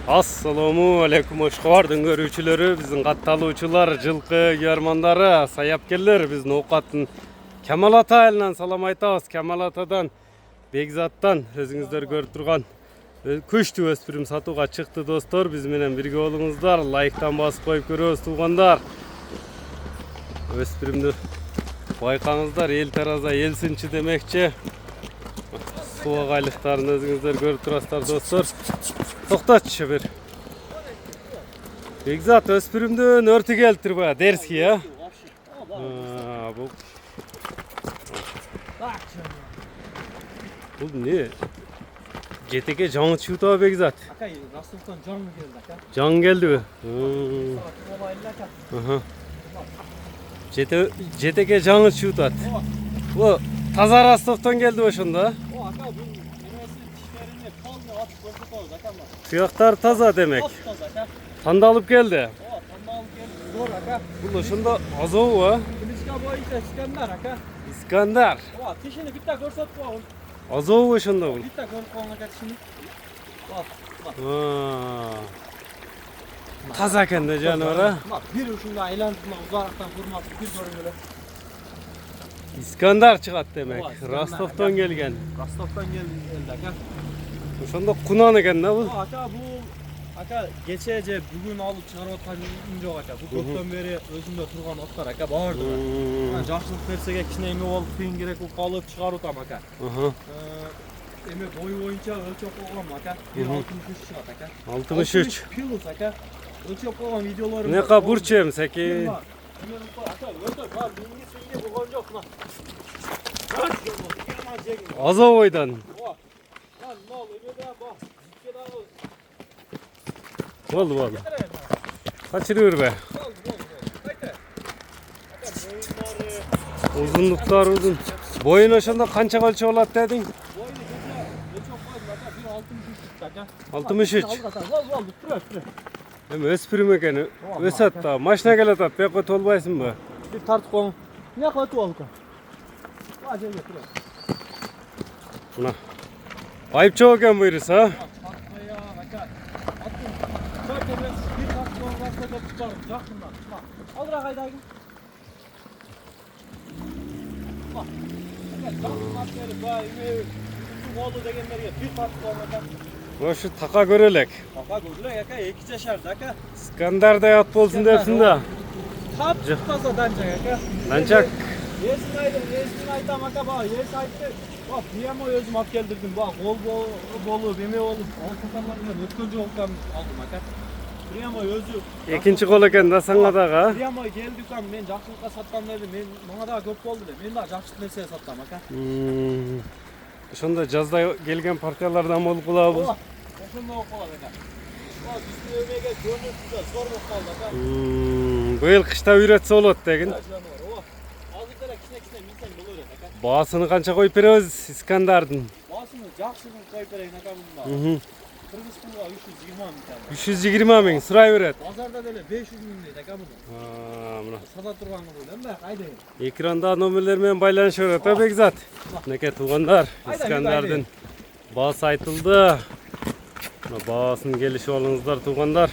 Assalamu alaikum Oşkovardın görүүчүлөрү, биздин катталуучулар, жылкы күйөрмандары, саябкерлер, биздин оокаттын Kemal Ata айылынан салам айтабыз. Kemal Ata'dan, Бекзаттан өзүңүздөр көрүп турган күчтүү өспүрүм сатууга чыкты достор. Биз менен бирге болуңуздар. Лайктан басып коюп көрөбүз туугандар. Өспүрүмдү байкаңыздар, эл тараза эл сынчы демекчи. Суак айлыктарын өзүңүздөр көрүп турасыздар достор. Токтотчу бир. Бекзат өспүрүмдүн өртү келтирбе, дерски, я? Бұл не? Жетеке жаңы чыгып Бекзат. Акай, Ростовтан жаңы келди, ака. Жаңы келдиби? Жетеке жаңы чыгып. Бу таза Ростовтан келди ошондо? Ака, бул немеси тиштерине полный атып көрсөтөбүз, ака. Туяктар таза демек. Таза, ака. Тандалып келди. Тандалып келди. Зор, ака. Бул ошондо азобу, а? Кличка боюнча Искандар, ака. Искандар. Тишини битта көрсөтүп коюң. Азобу ошондо бул. Битта көрүп коюң, ака, тишини. Таза экен да жаныбар, а? Бир ушундай айлантып, узарактан урматып бир көрүң эле. Искандар чыгат демек. Ростовтон келген. Ростовтан келди, ака. Ошондо кунан экен да бул. Ака, бул ака кече же бүгүн алып чыгарып аткан жок, ака. Бул көптөн бери өзүмдө турган оттор, ака, баардыгы. Жакшылык нерсеге кичине эме болуп, кыйын керек болуп калып чыгарып атам, ака. Эме бою боюнча өлчөп койгом, ака. 1.63 чыгат, ака. 63. Плюс, ака. Өлчөп койгон видеолорум. Нека бурч эмсеки. Ака, өтө бар, миңге сүйгө болгон жок, мына. Азобойдан. Болду. Качырып бербе. Узундуктар узун. Боюн ошондо канчага өлчөп алат дедиң? 63. Эми өспүрүм экен. Өсөт да. Машина келет атат. Бияка өтүп албайсыңбы? Bir tartıp koyun. Ne kadar tuvalı koy. Acele getir. Мына. Айыпчоо экен буйруса, а? Atmaya bak. Attım. Şöyle bir tartıp koyun varsa da tutarım. Yakından. Bak. Al rakaydaygın. Bak. Evet. Yakından beri. Vay. Bütün oldu degenlerge bir tartıp koyun varsa. Ошо така көрөлөк. Kafa gördüler. Yaka iki çeşer. Yaka. Искандардай ат болсун депсиң да. Tap taza dancak. Yaka. Данчак. Yesin aytam aka bak. Yesin aytı. Bak niyema özüm at geldirdim. Bak gol bolu, beme olup. Altınlarından ötkönce olkan aldım aka. Niyema özü. Экинчи кол экен да саңа дагы. Niyema geldik lan men жақсылыққа сатқан dedim. Men bana daha көп болды de. Men daha жақсы нәрсе саттым aka. Ошондо жазда келген партиялардан болуп калабы. Ошондо болуп калат aka. Bak bizde ömege gönlümüzde zor болып қалды aka. Быйыл кышта үйрөтсө болот дегин. Баасыны канча коюп беребиз Искандардын? Баасыны жакшысын коюп берейин aka бунда. Кыргыз пулга 320 миң. 320 миң сурай берет. Базарда деле 500 миң дейт aka буну. Мына. Сата турган бул эмне кайда? Экранда номерлер менен байланышып берет, а Бекзат? Мынакей туугандар, Искандардын баасы айтылды. Баасын келишип алыңыздар туугандар.